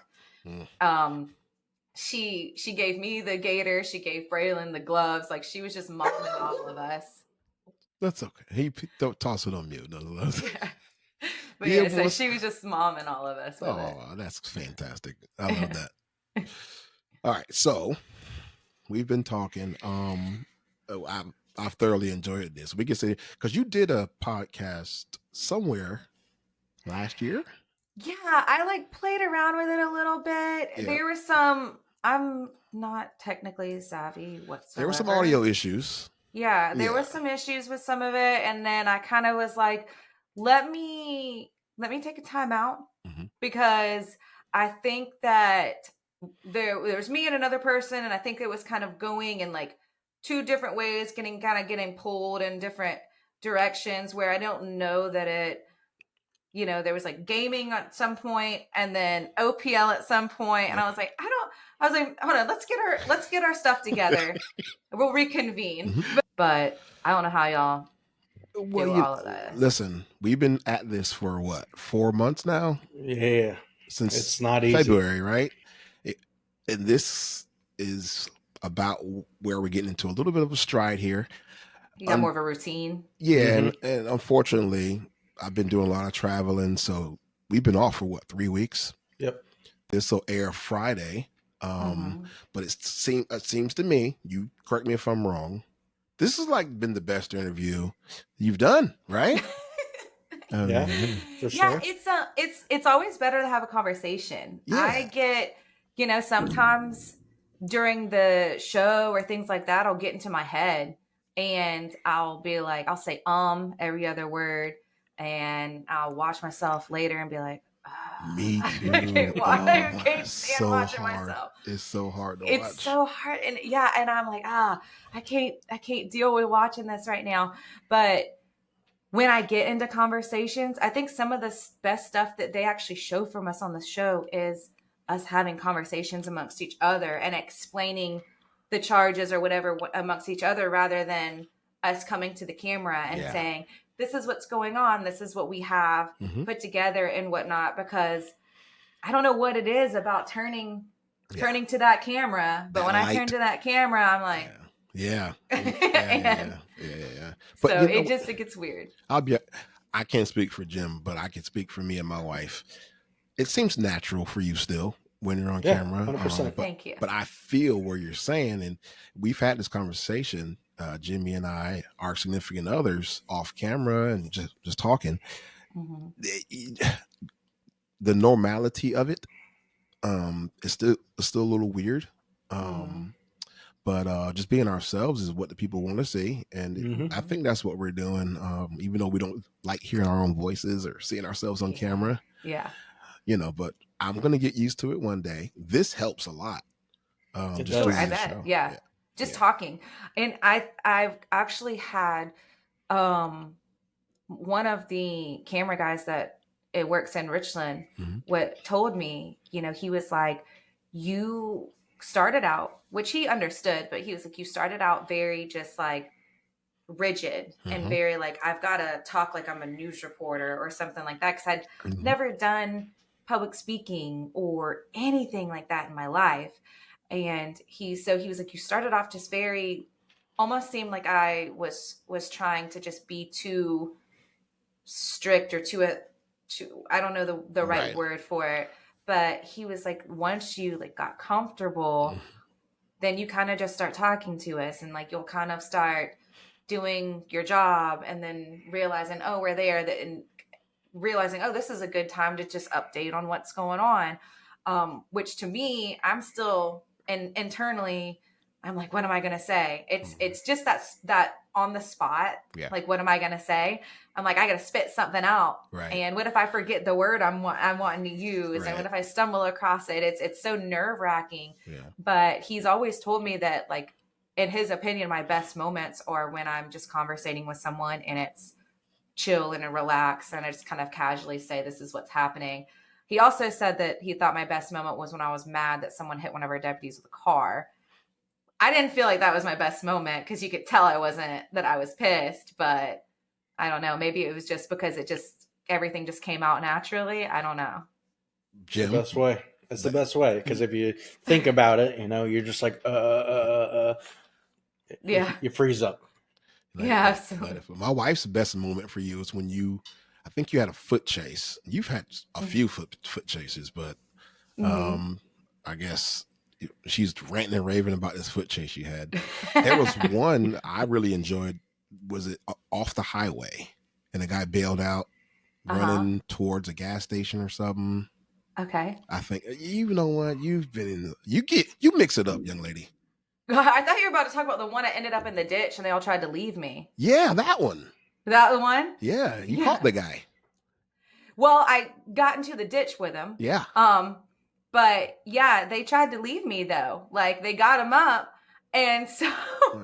She gave me the gator. She gave Braylon the gloves. Like, she was just momming all of us. That's okay. He don't toss it on mute. Yeah. But yeah, so she was just momming all of us with it. That's fantastic. I love that. All right, so we've been talking. I've thoroughly enjoyed this. We can say, because you did a podcast somewhere last year. Yeah, I like played around with it a little bit. Yeah. There were some. I'm not technically savvy whatsoever. There were some audio issues. Yeah, there was some issues with some of it, and then I kind of was like, let me take a time out because I think that there's me and another person, and I think it was kind of going in like two different ways, getting pulled in different directions where I don't know that it, there was like gaming at some point and then OPL at some point, and I was like, hold on, let's get our stuff together. We'll reconvene. But I don't know how y'all do all of that. Listen, we've been at this for what, 4 months now? Yeah. Since it's not easy. February, right? And this is about where we're getting into a little bit of a stride here. You got more of a routine. Yeah, and unfortunately, I've been doing a lot of traveling, so we've been off for what, 3 weeks? Yep. This will air Friday, but it seems to me, you correct me if I'm wrong, this has like been the best interview you've done, right? Yeah, for sure. Yeah, it's always better to have a conversation. Yeah. I get, sometimes during the show or things like that, I'll get into my head and I'll be like, I'll say every other word, and I'll watch myself later and be like, me too. I can't stand watching myself. It's so hard to watch. It's so hard. And and I'm like, I can't deal with watching this right now. But when I get into conversations, I think some of the best stuff that they actually show from us on the show is us having conversations amongst each other and explaining the charges or whatever amongst each other, rather than us coming to the camera and saying, this is what's going on, this is what we have put together and whatnot. Because I don't know what it is about turning to that camera, but when I turn to that camera, I'm like, yeah. But so it gets weird. I can't speak for Jim, but I can speak for me and my wife. It seems natural for you still when you're on camera. 100%. Thank you. But I feel where you're saying, and we've had this conversation, Jimmy and I, our significant others, off camera and just talking. The normality of it is still a little weird. But just being ourselves is what the people want to see. And I think that's what we're doing. Even though we don't like hearing our own voices or seeing ourselves on camera. Yeah. But I'm going to get used to it one day. This helps a lot. I bet. Yeah. Just talking. And I've actually had one of the camera guys that it works in Richland, what told me, he was like, you started out, which he understood, but he was like, you started out very just like rigid and very like, I've got to talk like I'm a news reporter or something like that, because I'd never done public speaking or anything like that in my life. And he was like, you started off just very, almost seemed like I was trying to just be too strict or too I don't know the right word for it, but he was like, once you like got comfortable, then you kind of just start talking to us, and like you'll kind of start doing your job, and then realizing, oh, we're there, and realizing, oh, this is a good time to just update on what's going on. Which to me, I'm still, and internally, I'm like, what am I going to say? It's just that on the spot. Yeah. Like, what am I going to say? I'm like, I got to spit something out. Right. And what if I forget the word I'm wanting to use? Right. And what if I stumble across it? It's so nerve wracking. Yeah. But he's always told me that, like, in his opinion, my best moments are when I'm just conversating with someone and it's chill and relaxed, and I just kind of casually say, this is what's happening. He also said that he thought my best moment was when I was mad that someone hit one of our deputies with a car. I didn't feel like that was my best moment, because you could tell I was pissed, but I don't know. Maybe it was just because everything just came out naturally. I don't know. Jim? It's the best way. It's the best way, because if you think about it, you're just like, yeah, you freeze up. Yeah, absolutely. My wife's best moment for you is when I think you had a foot chase. You've had a few foot chases, but I guess she's ranting and raving about this foot chase you had. There was one I really enjoyed. Was it off the highway, and the guy bailed out running towards a gas station or something? Okay. I think, you know what, you've been you mix it up, young lady. I thought you were about to talk about the one that ended up in the ditch and they all tried to leave me. Yeah, that one. That the one? Yeah, you caught the guy. Well, I got into the ditch with him. Yeah. But yeah, they tried to leave me though. Like, they got him up, and so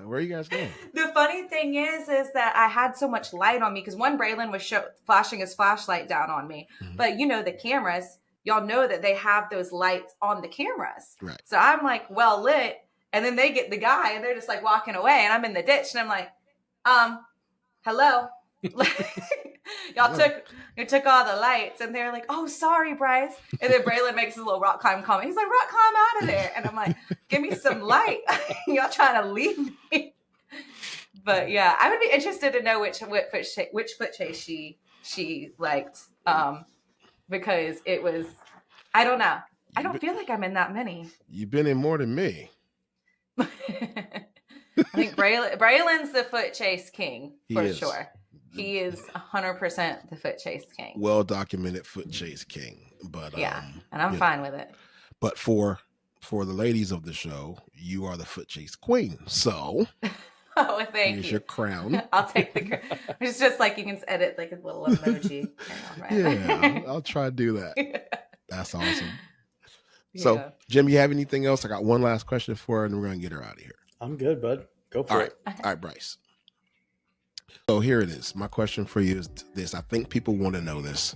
where are you guys going? The funny thing is that I had so much light on me, because one, Braylon was flashing his flashlight down on me, but the cameras, y'all know that they have those lights on the cameras. Right. So I'm like well lit. And then they get the guy, and they're just like walking away, and I'm in the ditch, and I'm like, hello. You took all the lights, and they're like, oh, sorry, Bryce. And then Braylon makes his little rock climb comment. He's like, rock climb out of there. And I'm like, give me some light. Y'all trying to leave me. But yeah, I would be interested to know which foot chase she liked. Because it was, I don't know. I don't feel like I'm in that many. You've been in more than me. I think Braylon's the foot chase king for sure. He is 100% the foot chase king. Well documented foot chase king. But yeah, and I'm fine with it. But for the ladies of the show, you are the foot chase queen. So oh, thank you. Here's your crown. I'll take the crown. It's just like you can edit like a little emoji. Yeah, I'll try to do that. That's awesome. So, Jim, you have anything else? I got one last question for her, and we're going to get her out of here. I'm good, bud. Go for it. All right, Bryce. So here it is. My question for you is this. I think people want to know this.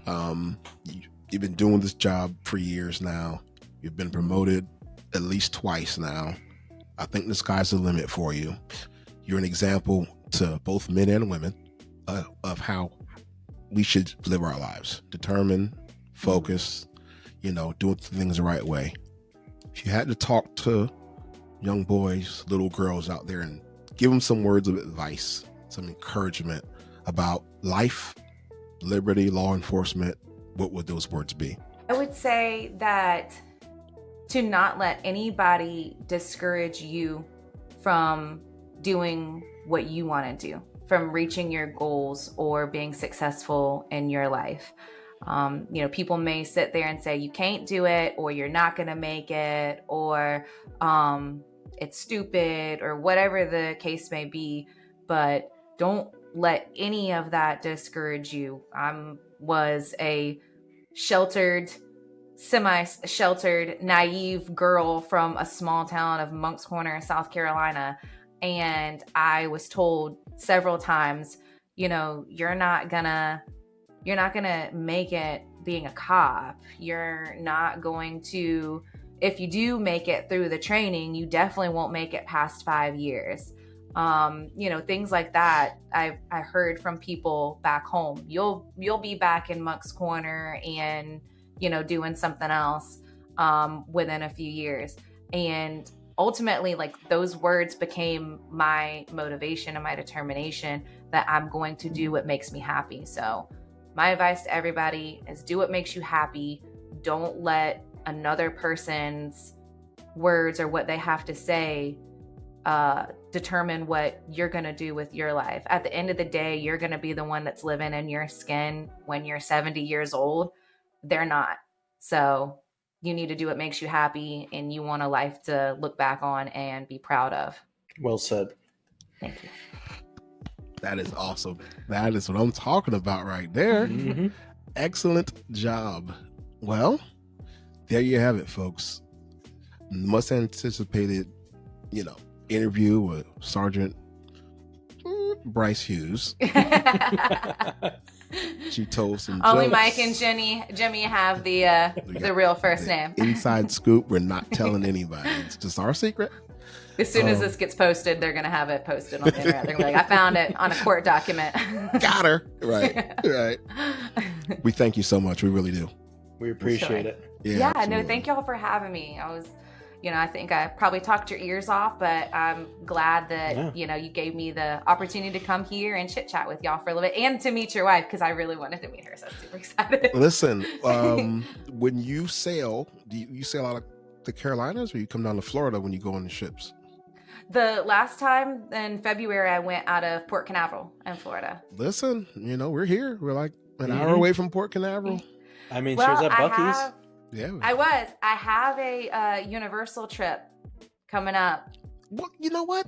You've been doing this job for years now. You've been promoted at least twice now. I think the sky's the limit for you. You're an example to both men and women of how we should live our lives. Determined, focused, doing things the right way. If you had to talk to young boys, little girls out there and give them some words of advice, some encouragement about life, liberty, law enforcement, what would those words be? I would say that to not let anybody discourage you from doing what you want to do, from reaching your goals or being successful in your life. People may sit there and say, you can't do it, or you're not going to make it, or it's stupid, or whatever the case may be. But don't let any of that discourage you. I was a semi-sheltered, naive girl from a small town of Moncks Corner, South Carolina. And I was told several times, you're not gonna make it being a cop. You're not going to, if you do make it through the training, you definitely won't make it past 5 years. Things like that. I heard from people back home. You'll be back in Monk's Corner and doing something else within a few years. And ultimately, like, those words became my motivation and my determination that I'm going to do what makes me happy. So my advice to everybody is do what makes you happy. Don't let another person's words or what they have to say determine what you're going to do with your life. At the end of the day, you're going to be the one that's living in your skin when you're 70 years old. They're not. So you need to do what makes you happy, and you want a life to look back on and be proud of. Well said. Thank you. That is awesome. That is what I'm talking about right there. Mm-hmm. Excellent job. Well, there you have it, folks. Much anticipated, interview with Sergeant Bryce Hughes. She told some Only jokes. Mike and Jimmy have the real first name. Inside scoop. We're not telling anybody. It's just our secret. As soon as this gets posted, they're going to have it posted on the internet. They're going to be like, I found it on a court document. Got her. Right. We thank you so much. We really do. We appreciate it. Yeah, no, thank y'all for having me. I was, I think I probably talked your ears off, but I'm glad that, you gave me the opportunity to come here and chit chat with y'all for a little bit and to meet your wife, because I really wanted to meet her. So I'm super excited. Listen, when you sail, do you sail out of the Carolinas, or you come down to Florida when you go on the ships? The last time in February, I went out of Port Canaveral in Florida. Listen, we're here. We're like an hour away from Port Canaveral. I mean, she was at Buc-ee's. I have a Universal trip coming up. Well, you know what?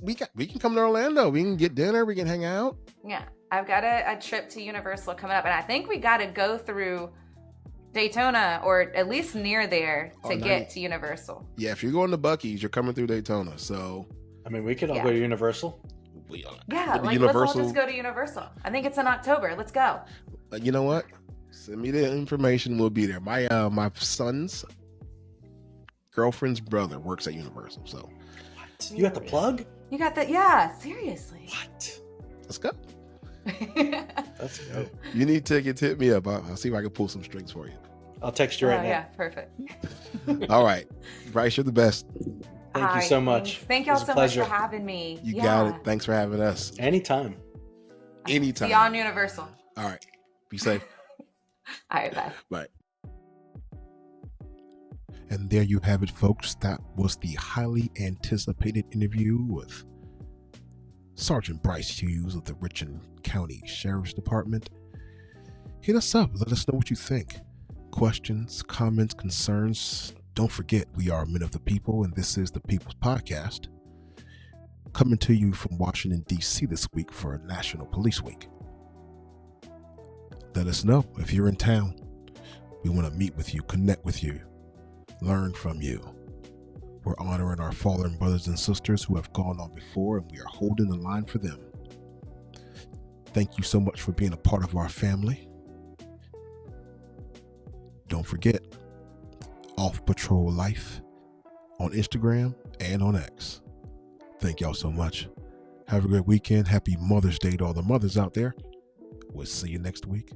We can come to Orlando. We can get dinner. We can hang out. Yeah, I've got a trip to Universal coming up, and I think we got to go through Daytona, or at least near there, to get to Universal. Yeah, if you're going to Buc-ee's, you're coming through Daytona. So, I mean, we could all go to Universal. Let's all just go to Universal. I think it's in October. Let's go. You know what? Send me the information. We'll be there. My son's girlfriend's brother works at Universal. So, what? You got the plug? You got that? Yeah, seriously. What? Let's go. Let's go. You need tickets, hit me up. I'll see if I can pull some strings for you. I'll text you right now. Yeah, perfect. All right. Bryce, you're the best. Thank you so much. Thank y'all so much for having me. You got it. Thanks for having us. Anytime. Anytime. See y'all on Universal. All right. Be safe. All right, bye. Bye. And there you have it, folks. That was the highly anticipated interview with Sergeant Bryce Hughes of the Richland County Sheriff's Department. Hit us up. Let us know what you think. Questions, comments, concerns. Don't forget, we are Men of the People, and this is the People's Podcast, coming to you from Washington, D.C. this week for National Police Week. Let us know if you're in town. We want to meet with you, connect with you, learn from you. We're honoring our fallen brothers and sisters who have gone on before, and we are holding the line for them. Thank you so much for being a part of our family. Don't forget, Off Patrol Life on Instagram and on X. Thank y'all so much. Have a great weekend. Happy Mother's Day to all the mothers out there. We'll see you next week.